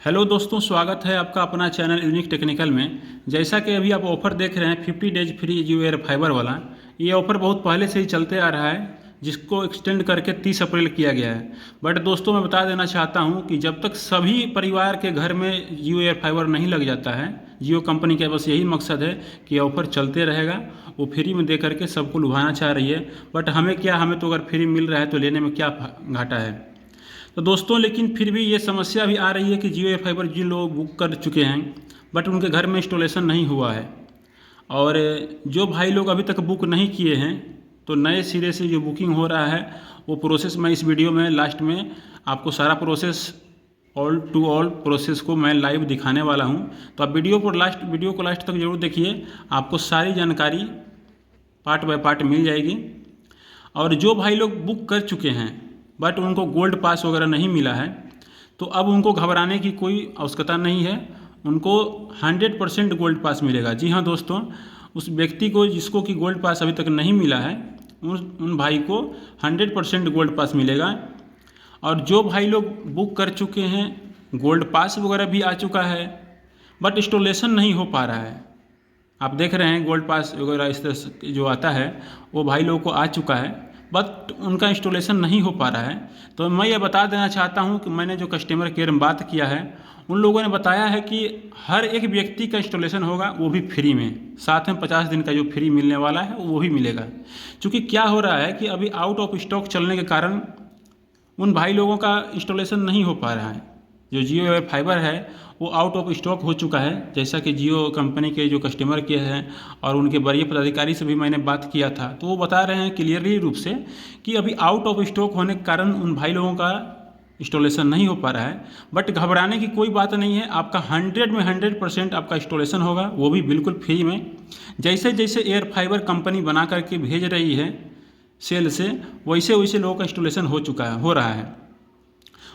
Hello दोस्तों, स्वागत है आपका अपना चैनल यूनिक टेक्निकल में। जैसा कि अभी आप ऑफ़र देख रहे हैं 50 डेज फ्री जियो एयर फाइबर वाला। ये ऑफ़र बहुत पहले से ही चलते आ रहा है, जिसको एक्सटेंड करके 30 अप्रैल किया गया है। बट दोस्तों, मैं बता देना चाहता हूँ कि जब तक सभी परिवार के घर में जियो एयर फाइबर नहीं लग जाता है, जियो कंपनी का बस यही मकसद है कि ऑफ़र चलते रहेगा। वो फ्री में दे करके सबको लुभाना चाह रही है। बट हमें क्या, हमें तो अगर फ्री मिल रहा है तो लेने में क्या घाटा है। तो दोस्तों, लेकिन फिर भी ये समस्या भी आ रही है कि जियो एयर फाइबर जिन लोग बुक कर चुके हैं बट उनके घर में इंस्टॉलेशन नहीं हुआ है, और जो भाई लोग अभी तक बुक नहीं किए हैं तो नए सिरे से जो बुकिंग हो रहा है वो प्रोसेस मैं इस वीडियो में लास्ट में आपको सारा process, all to all process को मैं लाइव दिखाने वाला हूं। तो आप वीडियो को लास्ट तक जरूर देखिए, आपको सारी जानकारी पार्ट बाय पार्ट मिल जाएगी। और जो भाई लोग बुक कर चुके हैं बट उनको गोल्ड पास वगैरह नहीं मिला है, तो अब उनको घबराने की कोई आवश्यकता नहीं है। उनको 100% गोल्ड पास मिलेगा। जी हाँ दोस्तों, उस व्यक्ति को जिसको कि गोल्ड पास अभी तक नहीं मिला है उन भाई को 100% गोल्ड पास मिलेगा। और जो भाई लोग बुक कर चुके हैं, गोल्ड पास वगैरह भी आ चुका है बट इंस्टॉलेशन नहीं हो पा रहा है। आप देख रहे हैं गोल्ड पास वगैरह इस तरह से जो आता है वो भाई लोगों को आ चुका है बट उनका इंस्टॉलेशन नहीं हो पा रहा है। तो मैं ये बता देना चाहता हूं कि मैंने जो कस्टमर केयर में बात किया है उन लोगों ने बताया है कि हर एक व्यक्ति का इंस्टॉलेशन होगा, वो भी फ्री में। साथ में 50 दिन का जो फ्री मिलने वाला है वो भी मिलेगा। क्योंकि क्या हो रहा है कि अभी आउट ऑफ स्टॉक चलने के कारण उन भाई लोगों का इंस्टॉलेशन नहीं हो पा रहा है। जो जियो एयर फाइबर है वो आउट ऑफ स्टॉक हो चुका है, जैसा कि जियो कंपनी के जो कस्टमर केयर हैं और उनके वरीय पदाधिकारी से भी मैंने बात किया था, तो वो बता रहे हैं क्लियरली रूप से कि अभी आउट ऑफ स्टॉक होने के कारण उन भाई लोगों का इंस्टॉलेशन नहीं हो पा रहा है। बट घबराने की कोई बात नहीं है, आपका 100 में 100% आपका इंस्टॉलेशन होगा, वो भी बिल्कुल फ्री में। जैसे जैसे एयर फाइबर कंपनी बना करके भेज रही है सेल से, वैसे वैसे लोगों का इंस्टॉलेशन हो रहा है।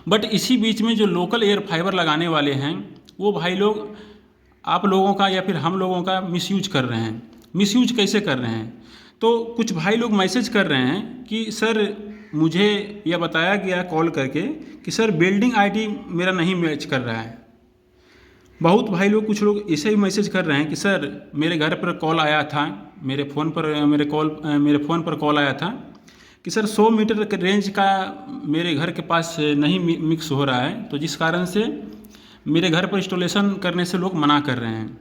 बट इसी बीच में जो लोकल एयर फाइबर लगाने वाले हैं वो भाई लोग आप लोगों का या फिर हम लोगों का मिसयूज कर रहे हैं। मिसयूज कैसे कर रहे हैं? तो कुछ भाई लोग मैसेज कर रहे हैं कि सर, मुझे यह बताया गया कॉल करके कि सर बिल्डिंग आईडी मेरा नहीं मैच कर रहा है। बहुत भाई लोग, कुछ लोग ऐसे ही मैसेज कर रहे हैं कि सर मेरे घर पर कॉल आया था, मेरे फ़ोन पर कॉल आया था कि सर 100 मीटर के रेंज का मेरे घर के पास नहीं मिक्स हो रहा है, तो जिस कारण से मेरे घर पर इंस्टॉलेशन करने से लोग मना कर रहे हैं।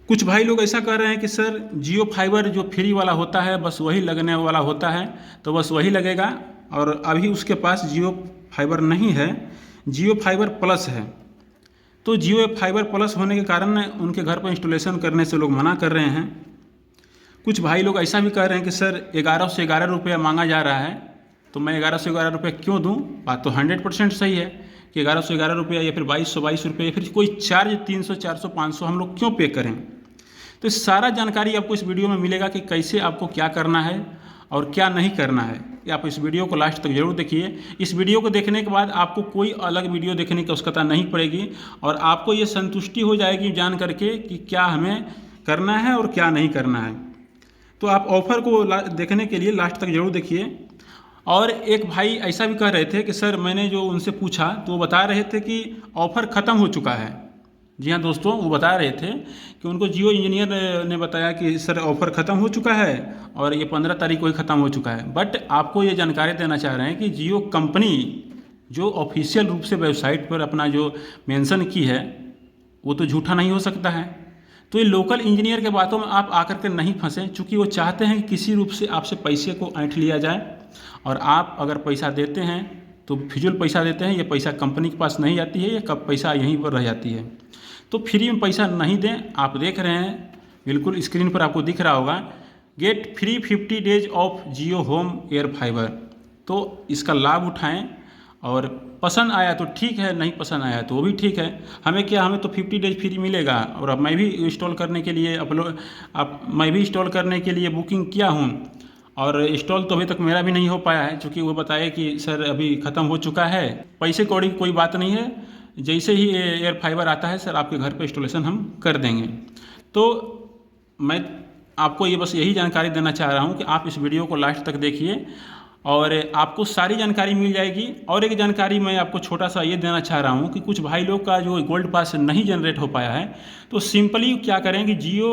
कुछ भाई लोग ऐसा कर रहे हैं कि सर जियो फाइबर जो फ्री वाला होता है बस वही लगने वाला होता है, तो बस वही लगेगा। और अभी उसके पास जियो फाइबर नहीं है, जियो फाइबर प्लस है। तो जियो फाइबर प्लस होने के कारण उनके घर पर इंस्टॉलेशन करने से लोग मना कर रहे हैं। कुछ भाई लोग ऐसा भी कह रहे हैं कि सर 11 से 11 रुपया मांगा जा रहा है, तो मैं 11 से 11 रुपया क्यों दूं? बात तो 100% सही है कि 11 से 11 रुपया या फिर 2200 रुपये या फिर कोई चार्ज 300 400 500 हम लोग क्यों पे करें। तो सारा जानकारी आपको इस वीडियो में मिलेगा कि कैसे आपको क्या करना है और क्या नहीं करना है। आप इस वीडियो को लास्ट तक जरूर देखिए। इस वीडियो को देखने के बाद आपको कोई अलग वीडियो देखने की आवश्यकता नहीं पड़ेगी और आपको ये संतुष्टि हो जाएगी जान करके कि क्या हमें करना है और क्या नहीं करना है। तो आप ऑफ़र को देखने के लिए लास्ट तक जरूर देखिए। और एक भाई ऐसा भी कह रहे थे कि सर, मैंने जो उनसे पूछा तो वो बता रहे थे कि ऑफ़र ख़त्म हो चुका है। जी हाँ दोस्तों, वो बता रहे थे कि उनको जियो इंजीनियर ने बताया कि सर ऑफ़र ख़त्म हो चुका है और ये 15 तारीख को ही ख़त्म हो चुका है। बट आपको ये जानकारी देना चाह रहे हैं कि जियो कंपनी जो ऑफिशियल रूप से वेबसाइट पर अपना जो मेंशन की है वो तो झूठा नहीं हो सकता है। तो ये लोकल इंजीनियर के बातों में आप आकर के नहीं फंसें, चूँकि वो चाहते हैं कि किसी रूप से आपसे पैसे को ऐंठ लिया जाए। और आप अगर पैसा देते हैं तो फिजूल पैसा देते हैं, ये पैसा कंपनी के पास नहीं जाती है, ये कब पैसा यहीं पर रह जाती है। तो फ्री में पैसा नहीं दें। आप देख रहे हैं बिल्कुल स्क्रीन पर आपको दिख रहा होगा, get free 50 days of Jio home air fiber. तो इसका लाभ उठाएं और पसंद आया तो ठीक है, नहीं पसंद आया तो वो भी ठीक है। हमें क्या, हमें तो 50 डेज फ्री मिलेगा। और अब मैं भी इंस्टॉल करने के लिए बुकिंग किया हूँ और इंस्टॉल तो अभी तक मेरा भी नहीं हो पाया है, क्योंकि वो बताए कि सर अभी ख़त्म हो चुका है। पैसे कौड़ी कोई बात नहीं है, जैसे ही एयर फाइबर आता है सर आपके घर पर इंस्टॉलेशन हम कर देंगे। तो मैं आपको ये बस यही जानकारी देना चाह रहा हूँ कि आप इस वीडियो को लास्ट तक देखिए और आपको सारी जानकारी मिल जाएगी। और एक जानकारी मैं आपको छोटा सा ये देना चाह रहा हूँ कि कुछ भाई लोग का जो गोल्ड पास नहीं जनरेट हो पाया है, तो सिंपली क्या करें कि जियो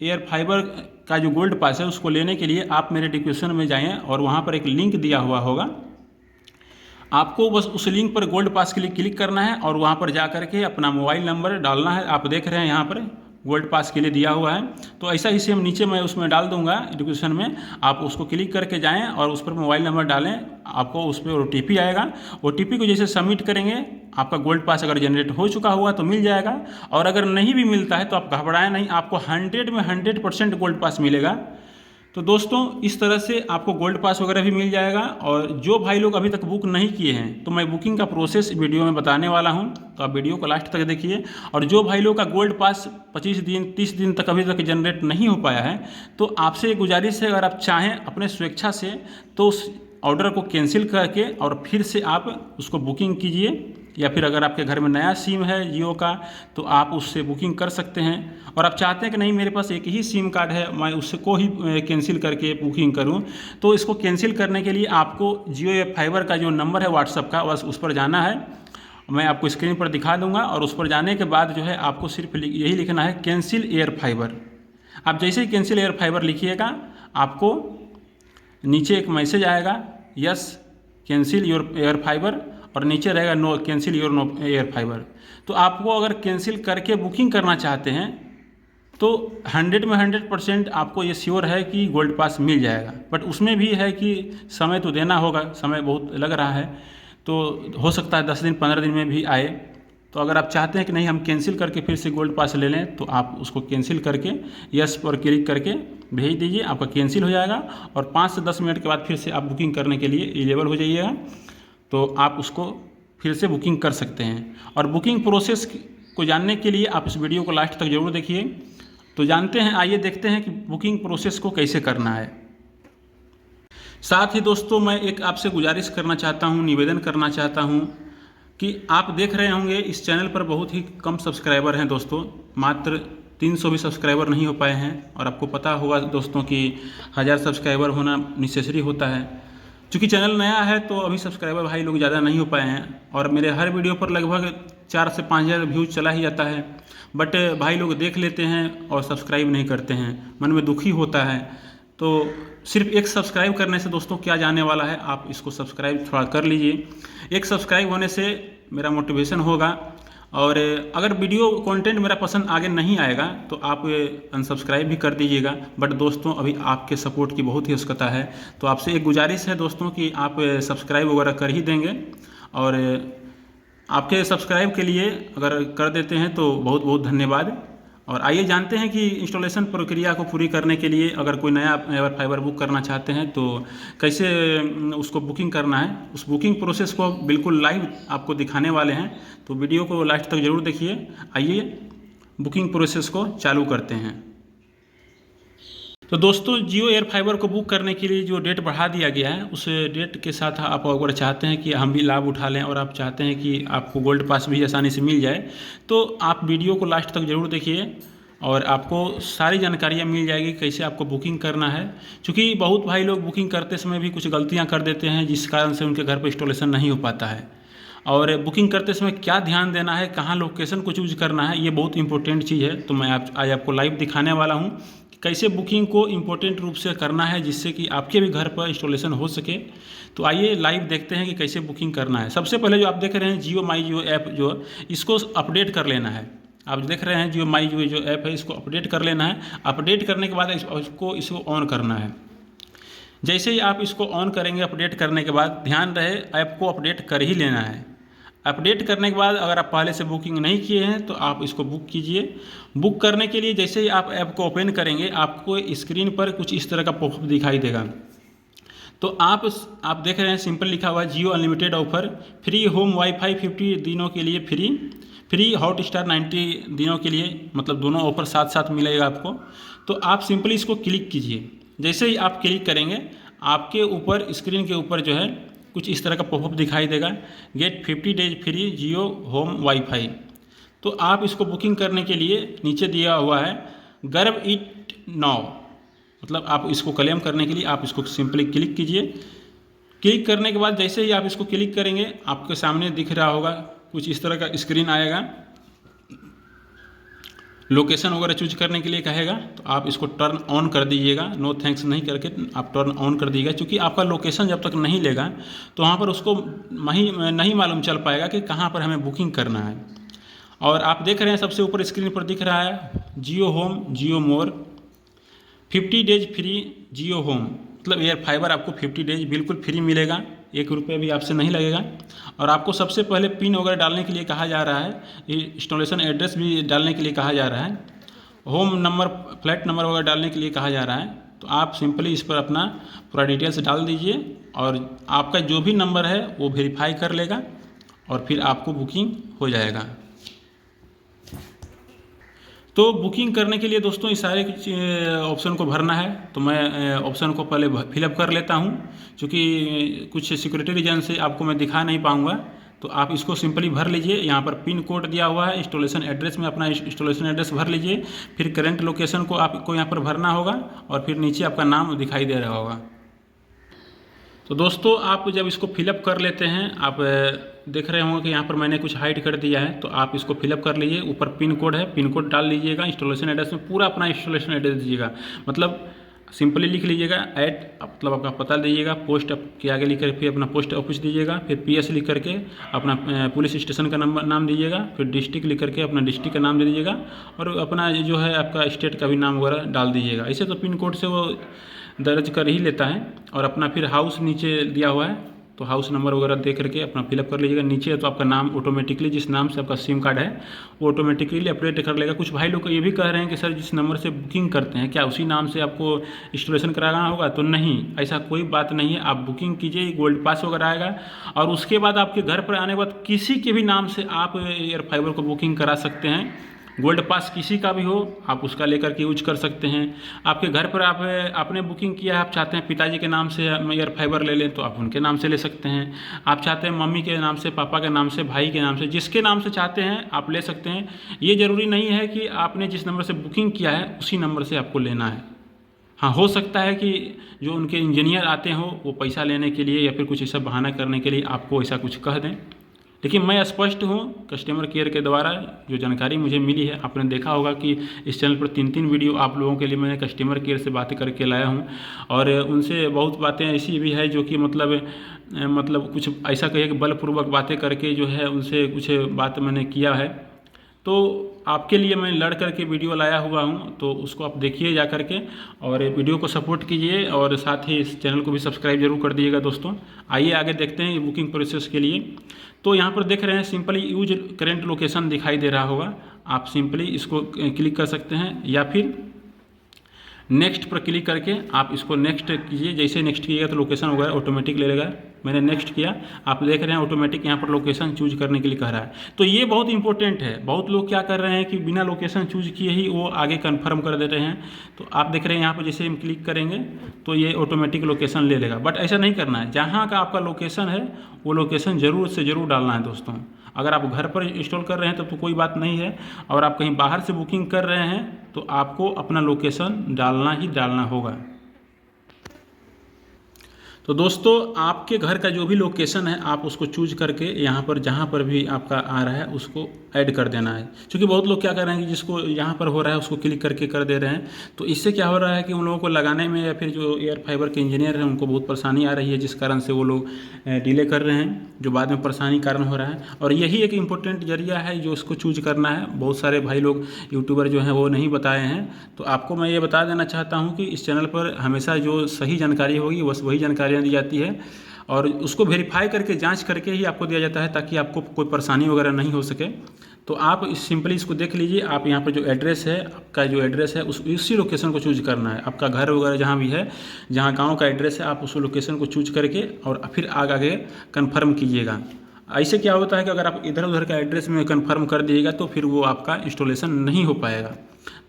एयर फाइबर का जो गोल्ड पास है उसको लेने के लिए आप मेरे डिस्क्रिप्शन में जाएँ और वहाँ पर एक लिंक दिया हुआ होगा, आपको बस उस लिंक पर गोल्ड पास के लिए क्लिक करना है और वहाँ पर जा कर के अपना मोबाइल नंबर डालना है। आप देख रहे हैं यहाँ पर गोल्ड पास के लिए दिया हुआ है, तो ऐसा ही सेम नीचे मैं उसमें डाल दूंगा डिस्क्रिप्शन में, आप उसको क्लिक करके जाएं और उस पर मोबाइल नंबर डालें, आपको उस पर OTP आएगा। OTP को जैसे सबमिट करेंगे आपका गोल्ड पास अगर जनरेट हो चुका हुआ तो मिल जाएगा, और अगर नहीं भी मिलता है तो आप घबराएं नहीं, आपको 100 में 100% गोल्ड पास मिलेगा। तो दोस्तों इस तरह से आपको गोल्ड पास वगैरह भी मिल जाएगा। और जो भाई लोग अभी तक बुक नहीं किए हैं तो मैं बुकिंग का प्रोसेस वीडियो में बताने वाला हूं, तो आप वीडियो को लास्ट तक देखिए। और जो भाई लोग का गोल्ड पास 25 दिन 30 दिन तक अभी तक जनरेट नहीं हो पाया है, तो आपसे गुजारिश है, अगर आप चाहें अपने स्वेच्छा से तो उस ऑर्डर को कैंसिल करके और फिर से आप उसको बुकिंग कीजिए, या फिर अगर आपके घर में नया सिम है जियो का तो आप उससे बुकिंग कर सकते हैं। और आप चाहते हैं कि नहीं मेरे पास एक ही सिम कार्ड है, मैं उसको ही कैंसिल करके बुकिंग करूं, तो इसको कैंसिल करने के लिए आपको जियो एयर फाइबर का जो नंबर है व्हाट्सअप का, बस उस पर जाना है, मैं आपको स्क्रीन पर दिखा दूंगा। और उस पर जाने के बाद जो है आपको सिर्फ यही लिखना है कैंसिल एयर फाइबर। आप जैसे ही कैंसिल एयर फाइबर लिखिएगा आपको नीचे एक मैसेज आएगा, yes cancel your air fiber, और नीचे रहेगा no cancel your no air fiber. तो आपको अगर कैंसिल करके बुकिंग करना चाहते हैं तो 100 में 100% आपको ये श्योर है कि गोल्ड पास मिल जाएगा, बट उसमें भी है कि समय तो देना होगा, समय बहुत लग रहा है, तो हो सकता है 10 दिन 15 दिन में भी आए। तो अगर आप चाहते हैं कि नहीं हम कैंसिल करके फिर से गोल्ड पास ले लें, तो आप उसको कैंसिल करके यस पर क्लिक करके भेज दीजिए, आपका कैंसिल हो जाएगा और 5 से 10 मिनट के बाद फिर से आप बुकिंग करने के लिए एलिजिबल हो जाइएगा, तो आप उसको फिर से बुकिंग कर सकते हैं। और बुकिंग प्रोसेस को जानने के लिए आप इस वीडियो को लास्ट तक जरूर देखिए। तो जानते हैं, आइए देखते हैं कि बुकिंग प्रोसेस को कैसे करना है। साथ ही दोस्तों मैं एक आपसे गुजारिश करना चाहता हूं, निवेदन करना चाहता हूं कि आप देख रहे होंगे इस चैनल पर बहुत ही कम सब्सक्राइबर हैं दोस्तों, मात्र 300 भी सब्सक्राइबर नहीं हो पाए हैं। और आपको पता होगा दोस्तों कि 1000 सब्सक्राइबर होना नेसेसरी होता है। चूँकि चैनल नया है तो अभी सब्सक्राइबर भाई लोग ज़्यादा नहीं हो पाए हैं, और मेरे हर वीडियो पर लगभग 4 से 5000 व्यूज चला ही जाता है, बट भाई लोग देख लेते हैं और सब्सक्राइब नहीं करते हैं, मन में दुखी होता है। तो सिर्फ एक सब्सक्राइब करने से दोस्तों क्या जाने वाला है, आप इसको सब्सक्राइब थोड़ा कर लीजिए। एक सब्सक्राइब होने से मेरा मोटिवेशन होगा, और अगर वीडियो कंटेंट मेरा पसंद आगे नहीं आएगा तो आप अनसब्सक्राइब भी कर दीजिएगा। बट दोस्तों अभी आपके सपोर्ट की बहुत ही आवश्यकता है, तो आपसे एक गुजारिश है दोस्तों कि आप सब्सक्राइब वगैरह कर ही देंगे। और आपके सब्सक्राइब के लिए अगर कर देते हैं तो बहुत बहुत धन्यवाद। और आइए जानते हैं कि इंस्टॉलेशन प्रक्रिया को पूरी करने के लिए अगर कोई नया एयर फाइबर बुक करना चाहते हैं तो कैसे उसको बुकिंग करना है। उस बुकिंग प्रोसेस को बिल्कुल लाइव आपको दिखाने वाले हैं, तो वीडियो को लास्ट तक जरूर देखिए। आइए बुकिंग प्रोसेस को चालू करते हैं। तो दोस्तों जियो एयर फाइबर को बुक करने के लिए जो डेट बढ़ा दिया गया है, उस डेट के साथ आप अगर चाहते हैं कि हम भी लाभ उठा लें और आप चाहते हैं कि आपको गोल्ड पास भी आसानी से मिल जाए, तो आप वीडियो को लास्ट तक ज़रूर देखिए और आपको सारी जानकारियाँ मिल जाएगी कैसे आपको बुकिंग करना है। क्योंकि बहुत भाई लोग बुकिंग करते समय भी कुछ गलतियाँ कर देते हैं, जिस कारण से उनके घर पर इंस्टॉलेशन नहीं हो पाता है। और बुकिंग करते समय क्या ध्यान देना है, कहाँ लोकेशन को चूज करना है, ये बहुत इंपॉर्टेंट चीज़ है। तो मैं आज आपको लाइव दिखाने वाला हूँ कि कैसे बुकिंग को इम्पोर्टेंट रूप से करना है, जिससे कि आपके भी घर पर इंस्टॉलेशन हो सके। तो आइए लाइव देखते हैं कि कैसे बुकिंग करना है। सबसे पहले जो आप देख रहे हैं जियो माई जियो ऐप, जो इसको अपडेट कर लेना है। आप देख रहे हैं जियो माई जियो जो ऐप है, इसको अपडेट कर लेना है। अपडेट करने के बाद इसको ऑन करना है। जैसे ही आप इसको ऑन करेंगे, अपडेट करने के बाद ध्यान रहे ऐप को अपडेट कर ही लेना है। अपडेट करने के बाद अगर आप पहले से बुकिंग नहीं किए हैं तो आप इसको बुक कीजिए। बुक करने के लिए जैसे ही आप ऐप को ओपन करेंगे, आपको स्क्रीन पर कुछ इस तरह का पॉपअप दिखाई देगा। तो आप देख रहे हैं सिंपल लिखा हुआ है Jio unlimited offer, free home WiFi 50 दिनों के लिए फ्री हॉटस्टार 90 दिनों के लिए, मतलब दोनों ऑफर साथ साथ मिलेगा आपको। तो आप सिंपली इसको क्लिक कीजिए। जैसे ही आप क्लिक करेंगे, आपके ऊपर स्क्रीन के ऊपर जो है कुछ इस तरह का पॉपअप दिखाई देगा, गेट 50 डेज फ्री जियो होम वाईफाई। तो आप इसको बुकिंग करने के लिए नीचे दिया हुआ है गर्व इट नाउ, मतलब आप इसको क्लेम करने के लिए आप इसको सिंपली क्लिक कीजिए। क्लिक करने के बाद जैसे ही आप इसको क्लिक करेंगे आपके सामने दिख रहा होगा कुछ इस तरह का स्क्रीन आएगा। लोकेशन वगैरह चूज करने के लिए कहेगा, तो आप इसको टर्न ऑन कर दीजिएगा। नो थैंक्स नहीं करके आप टर्न ऑन कर दीजिएगा, क्योंकि आपका लोकेशन जब तक नहीं लेगा तो वहाँ पर उसको नहीं मालूम चल पाएगा कि कहाँ पर हमें बुकिंग करना है। और आप देख रहे हैं सबसे ऊपर स्क्रीन पर दिख रहा है जियो होम, जियो मोर, 50 डेज फ्री जियो होम, मतलब एयर फाइबर आपको 50 डेज बिल्कुल फ्री मिलेगा, 1 रुपये भी आपसे नहीं लगेगा। और आपको सबसे पहले पिन वगैरह डालने के लिए कहा जा रहा है, इंस्टॉलेशन एड्रेस भी डालने के लिए कहा जा रहा है, होम नंबर, फ्लैट नंबर वगैरह डालने के लिए कहा जा रहा है। तो आप सिंपली इस पर अपना पूरा डिटेल्स डाल दीजिए और आपका जो भी नंबर है वो वेरीफाई कर लेगा और फिर आपको बुकिंग हो जाएगा। तो बुकिंग करने के लिए दोस्तों इस सारे ऑप्शन को भरना है, तो मैं ऑप्शन को पहले फिलअप कर लेता हूं, क्योंकि कुछ सिक्योरिटी रीजन से आपको मैं दिखा नहीं पाऊंगा। तो आप इसको सिंपली भर लीजिए। यहाँ पर पिन कोड दिया हुआ है, इंस्टॉलेशन एड्रेस में अपना इंस्टॉलेशन एड्रेस भर लीजिए, फिर करंट लोकेशन को आपको यहाँ पर भरना होगा और फिर नीचे आपका नाम दिखाई दे रहा होगा। तो दोस्तों आप जब इसको फिलअप कर लेते हैं, आप देख रहे होंगे कि यहाँ पर मैंने कुछ हाइड कर दिया है, तो आप इसको फिलअप कर लीजिए। ऊपर पिन कोड है, पिन कोड डाल लीजिएगा, इंस्टॉलेशन एड्रेस में पूरा अपना इंस्टॉलेशन एड्रेस दीजिएगा, मतलब सिंपली लिख लीजिएगा मतलब आपका पता दीजिएगा, पोस्ट के आगे लिख कर फिर अपना पोस्ट ऑफिस दीजिएगा, फिर PS लिख करके अपना पुलिस स्टेशन का नाम दीजिएगा, फिर डिस्ट्रिक्ट लिख करके अपना डिस्ट्रिक्ट का नाम दे दीजिएगा और अपना जो है आपका स्टेट का भी नाम वगैरह डाल दीजिएगा। ऐसे तो पिन कोड से वो दर्ज कर ही लेता है। और अपना फिर हाउस नीचे दिया हुआ है, तो हाउस नंबर वगैरह दे करके अपना फिलअप कर लीजिएगा। नीचे तो आपका नाम ऑटोमेटिकली, जिस नाम से आपका सिम कार्ड है वो ऑटोमेटिकली अपडेट कर लेगा। कुछ भाई लोग ये भी कह रहे हैं कि सर जिस नंबर से बुकिंग करते हैं क्या उसी नाम से आपको इंस्टॉलेशन कराना होगा, तो नहीं, ऐसा कोई बात नहीं है। आप बुकिंग कीजिए, गोल्ड पास वगैरह आएगा और उसके बाद आपके घर पर आने के बाद किसी के भी नाम से आप एयर फाइबर को बुकिंग करा सकते हैं। गोल्ड पास किसी का भी हो आप उसका लेकर के यूज कर सकते हैं। आपके घर पर आपने बुकिंग किया है, आप चाहते हैं पिताजी के नाम से एयर फाइबर ले लें तो आप उनके नाम से ले सकते हैं। आप चाहते हैं मम्मी के नाम से, पापा के नाम से, भाई के नाम से, जिसके नाम से चाहते हैं आप ले सकते हैं। ये ज़रूरी नहीं है कि आपने जिस नंबर से बुकिंग किया है उसी नंबर से आपको लेना है। हाँ, हो सकता है कि जो उनके इंजीनियर आते हो वो पैसा लेने के लिए या फिर कुछ ऐसा बहाना करने के लिए आपको ऐसा कुछ कह दें, लेकिन मैं स्पष्ट हूँ कस्टमर केयर के द्वारा जो जानकारी मुझे मिली है। आपने देखा होगा कि इस चैनल पर 3 वीडियो आप लोगों के लिए मैंने कस्टमर केयर से बातें करके लाया हूँ और उनसे बहुत बातें ऐसी भी है जो कि मतलब कुछ ऐसा कहिए कि बलपूर्वक बातें करके जो है उनसे कुछ बात मैंने किया है। तो आपके लिए मैं लड़ करके वीडियो लाया हुआ हूँ, तो उसको आप देखिए जा करके और वीडियो को सपोर्ट कीजिए और साथ ही इस चैनल को भी सब्सक्राइब जरूर कर दीजिएगा दोस्तों। आइए आगे देखते हैं बुकिंग प्रोसेस के लिए। तो यहाँ पर देख रहे हैं सिंपली यूज करेंट लोकेशन दिखाई दे रहा होगा, आप सिंपली इसको क्लिक कर सकते हैं या फिर नेक्स्ट पर क्लिक करके आप इसको नेक्स्ट कीजिए। जैसे नेक्स्ट कीजिएगा तो लोकेशन वगैरह ऑटोमेटिक ले लेगा। मैंने नेक्स्ट किया, आप देख रहे हैं ऑटोमेटिक यहाँ पर लोकेशन चूज करने के लिए कह रहा है। तो ये बहुत इंपॉर्टेंट है। बहुत लोग क्या कर रहे हैं कि बिना लोकेशन चूज किए ही वो आगे कन्फर्म कर दे रहे हैं। तो आप देख रहे हैं यहाँ पर जैसे हम क्लिक करेंगे तो ये ऑटोमेटिक लोकेशन ले लेगा, बट ऐसा नहीं करना है। जहाँ का आपका लोकेशन है वो लोकेशन ज़रूर से ज़रूर डालना है दोस्तों। अगर आप घर पर इंस्टॉल कर रहे हैं तब तो कोई बात नहीं है, और आप कहीं बाहर से बुकिंग कर रहे हैं तो आपको अपना लोकेशन डालना ही डालना होगा। तो दोस्तों आपके घर का जो भी लोकेशन है आप उसको चूज करके यहाँ पर जहाँ पर भी आपका आ रहा है उसको ऐड कर देना है। क्योंकि बहुत लोग क्या कर रहे हैं कि जिसको यहाँ पर हो रहा है उसको क्लिक करके कर दे रहे हैं, तो इससे क्या हो रहा है कि उन लोगों को लगाने में या फिर जो एयर फाइबर के इंजीनियर हैं उनको बहुत परेशानी आ रही है, जिस कारण से वो लोग डिले कर रहे हैं, जो बाद में परेशानी कारण हो रहा है। और यही एक इम्पोर्टेंट जरिया है जो इसको चूज करना है। बहुत सारे भाई लोग यूट्यूबर जो हैं वो नहीं बताए हैं, तो आपको मैं ये बता देना चाहता हूँ कि इस चैनल पर हमेशा जो सही जानकारी होगी बस वही जानकारी दी जाती है और उसको वेरीफाई करके जांच करके ही आपको दिया जाता है, ताकि आपको कोई परेशानी वगैरह नहीं हो सके। तो आप सिंपली इसको देख लीजिए। आप यहाँ पर जो एड्रेस है, आपका जो एड्रेस है उसी लोकेशन को चूज करना है। आपका घर वगैरह जहाँ भी है, जहाँ गांव का एड्रेस है, आप उस लोकेशन को चूज करके और फिर आगे कन्फर्म कीजिएगा। ऐसे क्या होता है कि अगर आप इधर उधर का एड्रेस में कन्फर्म कर दिएगा तो फिर वो आपका इंस्टॉलेशन नहीं हो पाएगा।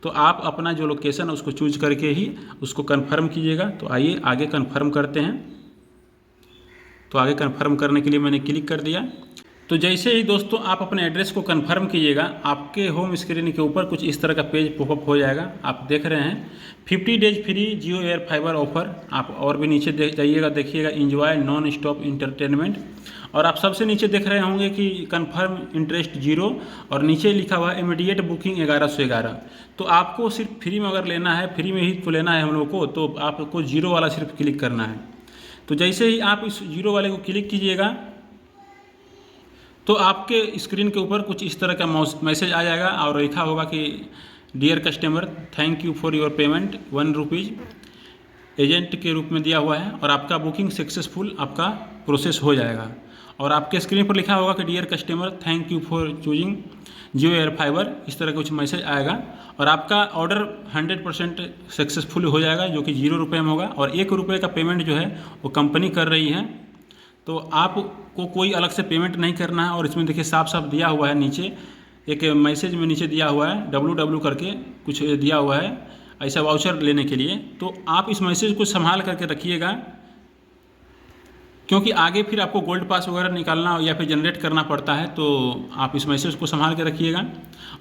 तो आप अपना जो लोकेशन है उसको चूज करके ही उसको कन्फर्म कीजिएगा। तो आइए आगे कन्फर्म करते हैं। तो आगे कन्फर्म करने के लिए मैंने क्लिक कर दिया। तो जैसे ही दोस्तों आप अपने एड्रेस को कंफर्म कीजिएगा, आपके होम स्क्रीन के ऊपर कुछ इस तरह का पेज पॉपअप हो जाएगा। आप देख रहे हैं 50 डेज फ्री जियो एयर फाइबर ऑफर। आप और भी नीचे जाइएगा, देखिएगा इंजॉय नॉन स्टॉप इंटरटेनमेंट, और आप सबसे नीचे देख रहे होंगे कि कन्फर्म इंटरेस्ट 0 और नीचे लिखा हुआ है इमीडिएट बुकिंग 1111। तो आपको सिर्फ फ्री में अगर लेना है, फ्री में ही तो लेना है हम लोग को, तो आपको 0 वाला सिर्फ क्लिक करना है। तो जैसे ही आप इस 0 वाले को क्लिक कीजिएगा तो आपके स्क्रीन के ऊपर कुछ इस तरह का मैसेज आ जाएगा और लिखा होगा कि dear customer thank you for your payment ₹1 agent के रूप में दिया हुआ है और आपका बुकिंग सक्सेसफुल आपका प्रोसेस हो जाएगा। और आपके स्क्रीन पर लिखा होगा कि dear customer thank you for choosing Jio air fiber, इस तरह का कुछ मैसेज आएगा और आपका ऑर्डर 100% सक्सेसफुल हो जाएगा, जो कि ₹0 में होगा। और ₹1 का पेमेंट जो है वो कंपनी कर रही है, तो आपको कोई अलग से पेमेंट नहीं करना है। और इसमें देखिए साफ साफ दिया हुआ है, नीचे एक मैसेज में नीचे दिया हुआ है WW करके कुछ दिया हुआ है ऐसा वाउचर लेने के लिए। तो आप इस मैसेज को संभाल करके रखिएगा, क्योंकि आगे फिर आपको गोल्ड पास वगैरह निकालना या फिर जनरेट करना पड़ता है, तो आप इस मैसेज को संभाल के रखिएगा।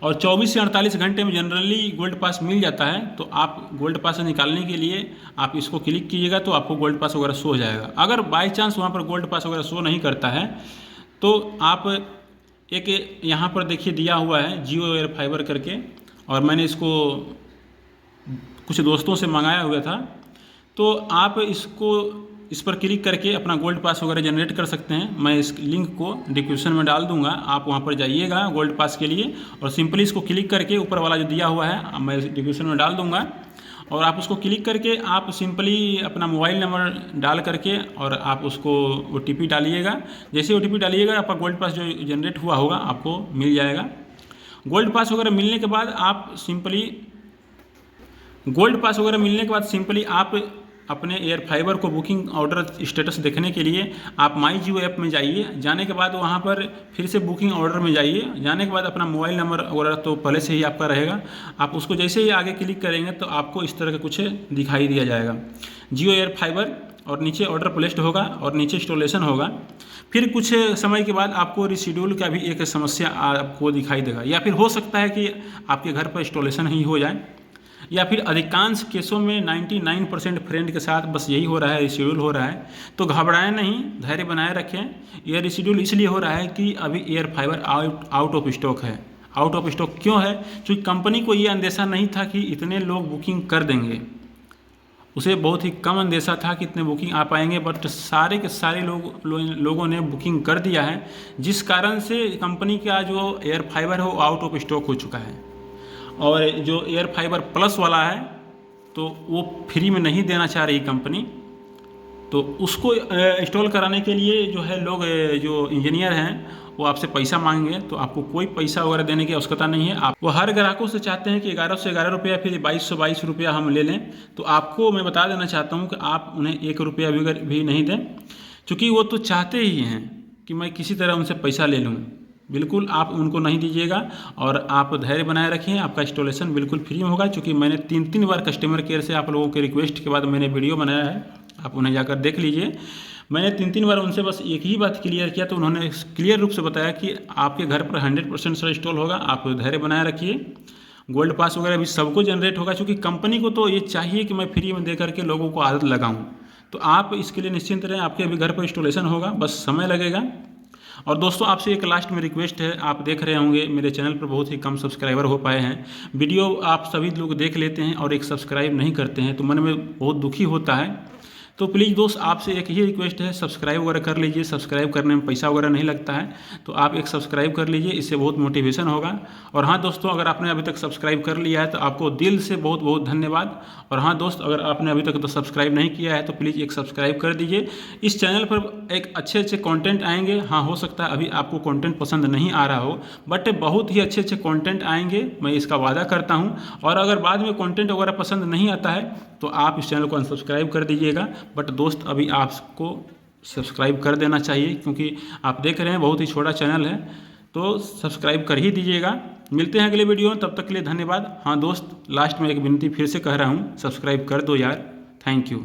और 24 से 48 घंटे में जनरली गोल्ड पास मिल जाता है, तो आप गोल्ड पास निकालने के लिए आप इसको क्लिक कीजिएगा तो आपको गोल्ड पास वगैरह शो हो जाएगा। अगर बाई चांस वहाँ पर गोल्ड पास वगैरह शो नहीं करता है तो आप एक यहाँ पर देखिए दिया हुआ है जियो एयर फाइबर करके, और मैंने इसको कुछ दोस्तों से मंगाया हुआ था, तो आप इस पर क्लिक करके अपना गोल्ड पास वगैरह जनरेट कर सकते हैं। मैं इस लिंक को डिस्क्रिप्शन में डाल दूंगा, आप वहां पर जाइएगा गोल्ड पास के लिए और सिंपली इसको क्लिक करके ऊपर वाला जो दिया हुआ है मैं डिस्क्रिप्शन में डाल दूंगा, और आप उसको क्लिक करके आप सिंपली अपना मोबाइल नंबर डाल करके और आप उसको OTP डालिएगा। जैसे OTP डालिएगा आपका गोल्ड पास जो जनरेट हुआ होगा आपको मिल जाएगा। गोल्ड पास वगैरह मिलने के बाद आप सिंपली आप अपने एयर फाइबर को बुकिंग ऑर्डर स्टेटस देखने के लिए आप माई जियो ऐप में जाइए। जाने के बाद वहाँ पर फिर से बुकिंग ऑर्डर में जाइए। जाने के बाद अपना मोबाइल नंबर वगैरह तो पहले से ही आपका रहेगा, आप उसको जैसे ही आगे क्लिक करेंगे तो आपको इस तरह का कुछ दिखाई दिया जाएगा जियो एयर फाइबर, और नीचे ऑर्डर प्लेस्ड होगा और नीचे इंस्टॉलेशन होगा। फिर कुछ समय के बाद आपको रिशेड्यूल का भी एक समस्या आपको दिखाई देगा, या फिर हो सकता है कि आपके घर पर इंस्टॉलेशन ही हो जाए, या फिर अधिकांश केसों में 99% फ्रेंड के साथ बस यही हो रहा है, रिशेड्यूल हो रहा है। तो घबराएं नहीं, धैर्य बनाए रखें। यह रिशेड्यूल इसलिए हो रहा है कि अभी air fibre out of stock है। आउट ऑफ स्टॉक क्यों है? क्योंकि कंपनी को ये अंदेशा नहीं था कि इतने लोग बुकिंग कर देंगे, उसे बहुत ही कम अंदेशा था कि इतने बुकिंग आ पाएंगे, बट सारे के सारे लोगों ने बुकिंग कर दिया है, जिस कारण से कंपनी का जो एयर फाइबर है वो आउट ऑफ स्टॉक हो चुका है। और जो एयर फाइबर प्लस वाला है तो वो फ्री में नहीं देना चाह रही कंपनी, तो उसको इंस्टॉल कराने के लिए जो है लोग जो इंजीनियर हैं वो आपसे पैसा मांगेंगे। तो आपको कोई पैसा वगैरह देने की आवश्यकता नहीं है। आप वो हर ग्राहकों से चाहते हैं कि 1100 से 11 रुपया फिर 2222 रुपया हम ले लें। तो आपको मैं बता देना चाहता हूँ कि आप उन्हें 1 रुपया भी नहीं दें, क्योंकि वो तो चाहते ही हैं कि मैं किसी तरह उनसे पैसा ले लूँ। बिल्कुल आप उनको नहीं दीजिएगा और आप धैर्य बनाए रखिए। आपका इंस्टॉलेशन बिल्कुल फ्री में होगा, क्योंकि मैंने 3 बार कस्टमर केयर से आप लोगों के रिक्वेस्ट के बाद मैंने वीडियो बनाया है, आप उन्हें जाकर देख लीजिए। मैंने 3 बार उनसे बस एक ही बात क्लियर किया, तो उन्होंने क्लियर रूप से बताया कि आपके घर पर 100% सर इंस्टॉल होगा। आप धैर्य बनाए रखिए। गोल्ड पास वगैरह भी सबको जनरेट होगा, क्योंकि कंपनी को तो ये चाहिए कि मैं फ्री में दे करके लोगों को आदत लगाऊँ। तो आप इसके लिए निश्चिंत रहें, आपके अभी घर पर इंस्टॉलेशन होगा, बस समय लगेगा। और दोस्तों आपसे एक लास्ट में रिक्वेस्ट है, आप देख रहे होंगे मेरे चैनल पर बहुत ही कम सब्सक्राइबर हो पाए हैं। वीडियो आप सभी लोग देख लेते हैं और एक सब्सक्राइब नहीं करते हैं, तो मन में बहुत दुखी होता है। तो प्लीज़ दोस्त आपसे एक ही रिक्वेस्ट है, सब्सक्राइब वगैरह कर लीजिए। सब्सक्राइब करने में पैसा वगैरह नहीं लगता है, तो आप एक सब्सक्राइब कर लीजिए, इससे बहुत मोटिवेशन होगा। और हाँ दोस्तों, अगर आपने अभी तक सब्सक्राइब कर लिया है तो आपको दिल से बहुत बहुत धन्यवाद। और हाँ दोस्त, अगर आपने अभी तक तो सब्सक्राइब नहीं किया है तो प्लीज़ एक सब्सक्राइब कर दीजिए। इस चैनल पर एक अच्छे कंटेंट आएंगे। हाँ, हो सकता है अभी आपको कंटेंट पसंद नहीं आ रहा हो, बट बहुत ही अच्छे कंटेंट आएंगे, मैं इसका वादा करता हूँ। और अगर बाद में कंटेंट वगैरह पसंद नहीं आता है तो आप इस चैनल को अनसब्सक्राइब कर दीजिएगा। बट दोस्त अभी आपको सब्सक्राइब कर देना चाहिए, क्योंकि आप देख रहे हैं बहुत ही छोटा चैनल है, तो सब्सक्राइब कर ही दीजिएगा। मिलते हैं अगले वीडियो में, तब तक के लिए धन्यवाद। हाँ दोस्त, लास्ट में एक विनती फिर से कह रहा हूँ, सब्सक्राइब कर दो यार। Thank you.